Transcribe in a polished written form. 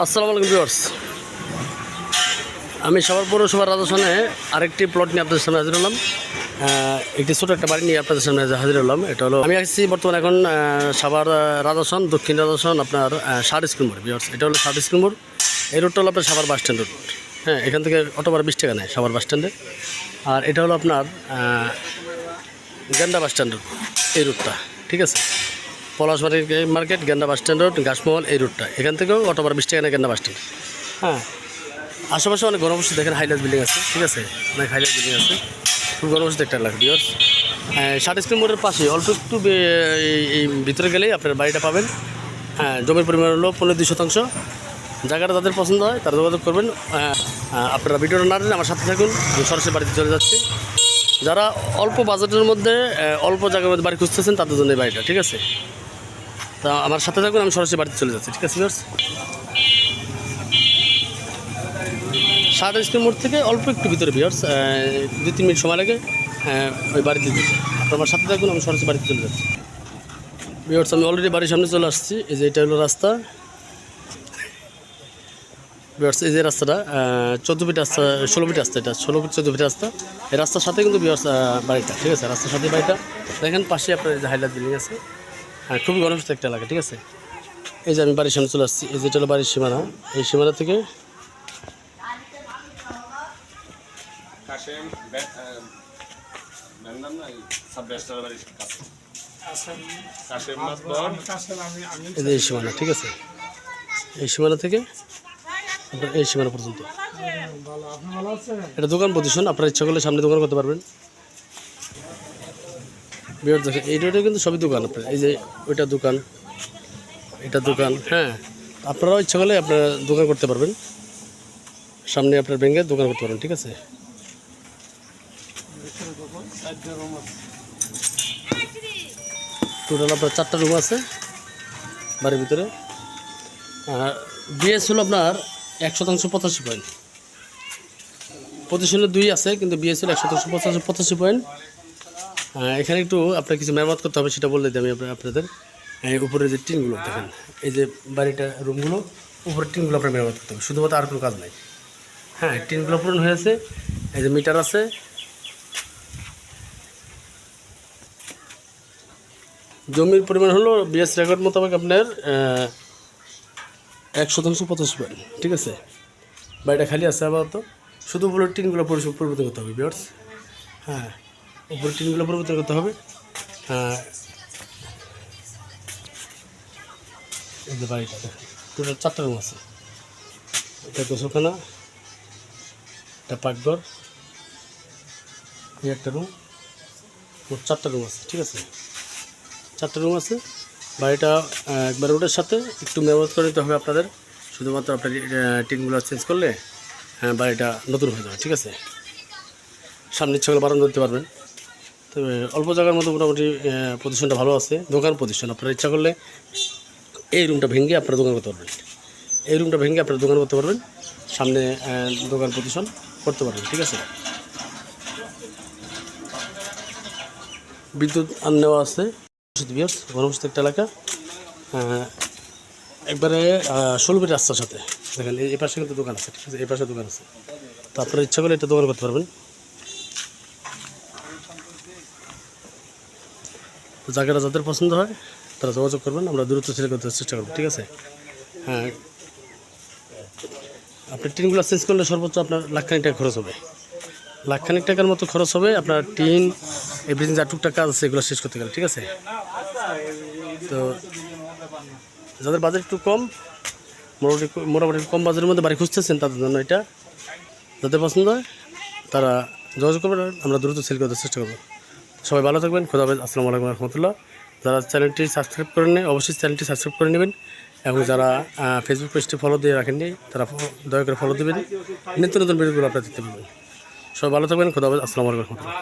আসসালামু আলাইকুম ভিউয়ার্স, আমি সাভার পৌরসভার রাজস্থানে আরেকটি প্লট নিয়ে আপনাদের সামনে হাজির হলাম। একটি ছোটো একটা বাড়ি নিয়ে আপনাদের সামনে হাজির হলাম। এটা হলো আমি আসছি বর্তমানে এখন সাভার রাজস্থান, দক্ষিণ রাজস্থান, আপনার 60 স্কুল মোড়। ভিউয়ার্স, এটা হলো 60 স্কুল মোড়। এই রোডটা হলো আপনার সাভার বাস স্ট্যান্ড রোড। হ্যাঁ, এখান থেকে অটো ভাড়া 20 টাকা নেয় সাভার বাস স্ট্যান্ডে। আর এটা হলো আপনার গেন্দা বাস স্ট্যান্ড রোড, এই রোডটা। ঠিক আছে, পলাশবাড়ি মার্কেট, গেন্দা বাস স্ট্যান্ড রোড, গাছমহল, এই রোডটা। এখান থেকেও অটো ভাড়া 20 টাকা নেয় গেন্দা বাস স্ট্যান্ড। হ্যাঁ, আশেপাশে অনেক গণবসতি দেখেন, হাইলাইট বিল্ডিং আছে। ঠিক আছে, অনেক হাইলাইট বিল্ডিং আছে, খুব গণবসতি একটা এলাকা। ভিউয়ার্স, 60 স্কুল মোড়ের পাশে অল্প একটু এই ভিতরে গেলেই আপনার বাড়িটা পাবেন। হ্যাঁ, জমির পরিমাণ হলো 15-2 শতাংশ। জায়গাটা যাদের পছন্দ হয় তারা যোগাযোগ করবেন। আপনারা ভিডিওটা না দিন, আমার সাথে থাকুন, আমি সরাসরি বাড়িতে চলে যাচ্ছি। যারা অল্প বাজেটের মধ্যে অল্প জায়গার মধ্যে বাড়ি খুঁজতেছেন তাদের জন্য এই বাড়িটা। ঠিক আছে, তা আমার সাথে থাকুন, আমি সরাসরি বাড়িতে চলে যাচ্ছি। ঠিক আছে ভিউয়ার্স, 60 স্কুল মোড় থেকে অল্প একটু ভিতরে। ভিউয়ার্স, 2-3 মিনিট সময় লাগে ওই বাড়িতে যেতে। আপনার আমার সাথে থাকুন, আমি সরাসরি বাড়িতে চলে যাচ্ছি। ভিউয়ার্স, আমি অলরেডি বাড়ির সামনে চলে আসছি। এই যে এটা হলো রাস্তা। ভিউয়ার্স, এই যে রাস্তাটা 14 ফিট রাস্তা, 16 ফিট রাস্তা, এটা 16 ফিট 14 ফিট রাস্তা। এই রাস্তার সাথে কিন্তু ভিউয়ার্স বাড়িটা। ঠিক আছে, রাস্তার সাথে বাড়িটা। দেখেন পাশে আপনার যে হাইলাইট বিল্ডিং আছে। হ্যাঁ, খুবই গণবসতি একটা এলাকা। ঠিক আছে, এই যে আমি বাড়ির সামনে চলে আসছি। এই যে এটা হলো বাড়ির সীমানা। এই সীমানা থেকে এই সীমানা। ঠিক আছে, এই সীমানা থেকে এই সীমানা পর্যন্ত এটা দোকান পজিশন। আপনার ইচ্ছা করলে সামনে দোকান করতে পারবেন। বিয়ার দেখেন, এই রোডে কিন্তু সবই দোকান। আপনার এই যে ওইটা দোকান, এটা দোকান। হ্যাঁ, আপনারাও ইচ্ছা করলে আপনারা দোকান করতে পারবেন, সামনে আপনার ব্যাংকে দোকান করতে পারবেন। ঠিক আছে, টোটাল আপনার 4টা রুম আছে বাড়ির ভিতরে। বিএস হলো আপনার 100% 85 পয়েন্ট। পজিশনে 2 আছে, কিন্তু বিএস হলো 100% 85 পয়েন্ট। এখানে একটু আপনার কিছু মেরামত করতে হবে, সেটা বললে আমি আপনাদের। উপরে যে টিনগুলো দেখেন, এই যে বাড়িটা রুমগুলো, উপরের টিনগুলো আপনার মেরামত করতে হবে, শুধুমাত্র আর কোনো কাজ নাই। হ্যাঁ, টিনগুলো পূরণ হয়েছে। এই যে মিটার আছে। জমির পরিমাণ হলো বিএস রেকর্ড মোতাবেক আপনার 100% 85 পয়েন্ট। ঠিক আছে, বাড়িটা খালি আছে আপাতত, শুধু উপরের টিনগুলো পরিবর্তন করতে হবে। ভিউয়ার্স, হ্যাঁ, উপরের টিনগুলো পরিবর্তন করতে হবে। এই যে বাড়িটা দেখেন, টোটাল 4টা রুম আছে। এটা গোসলখানা, এটা পাকঘর, এই একটা রুম, মোট 4টা রুম আছে। ঠিক আছে, 4টা রুম আছে। বাড়িটা একবার রোডের সাথে একটু মেরামত করে নিতে হবে আপনাদের। শুধুমাত্র আপনার টিনগুলো চেঞ্জ করলে বাড়িটা নতুন হয়ে যাবে। ঠিক আছে, সামনে ইচ্ছা করলে বারান্দা দিতে পারবেন। তবে অল্প জায়গার মধ্যে মোটামুটি পজিশনটা ভালো আছে, দোকান পজিশন। আপনারা ইচ্ছা করলে এই রুমটা ভেঙে আপনারা দোকান করতে পারবেন, এই রুমটা ভেঙে আপনারা দোকান করতে পারবেন, সামনে দোকান পজিশন করতে পারবেন। ঠিক আছে, বিদ্যুৎ নেওয়া আছে। ঘনবসতি একটা এলাকা, একবারে 16 ফিট রাস্তার সাথে। দেখেন এই পাশে কিন্তু দোকান আছে। ঠিক আছে, এই পাশে দোকান আছে, তো আপনারা ইচ্ছা করলে এটা দোকান করতে পারবেন। জায়গাটা যাদের পছন্দ হয় তারা যোগাযোগ করবেন, আমরা দ্রুত সেল করতে চেষ্টা করব। ঠিক আছে, হ্যাঁ, আপনি টিনগুলো চেঞ্জ করলে সর্বোচ্চ আপনার লাখখানিক টাকা খরচ হবে, লাখখানিক টাকার মতো খরচ হবে আপনার টিন এভরিথিং যা টুকটাক কাজ আছে এগুলো শেষ করতে গেলে। ঠিক আছে, তো যাদের বাজেট একটু কম, মোটামুটি কম বাজেটের মধ্যে বাড়ি খুঁজতেছেন তাদের জন্য এটা। যাদের পছন্দ হয় তারা যোগাযোগ করবেন, আমরা দ্রুত সেল করতে চেষ্টা করব। সবাই ভালো থাকবেন, খোদা হাফেজ, আসসালামু আলাইকুম রহমতুল্লাহ। যারা চ্যানেলটি সাবস্ক্রাইব করে নেন অবশ্যই চ্যানেলটি সাবস্ক্রাইব করে নেবেন, এবং যারা ফেসবুক পেজটি ফলো দিয়ে রাখেননি তারা দয়া করে ফলো দেবেন, নিত্য নতুন ভিডিওগুলো আপনারা দেখতে পাবেন। সবাই ভালো থাকবেন, খোদা হাফেজ, আসসালামু আলাইকুম রহমতুল্লাহ।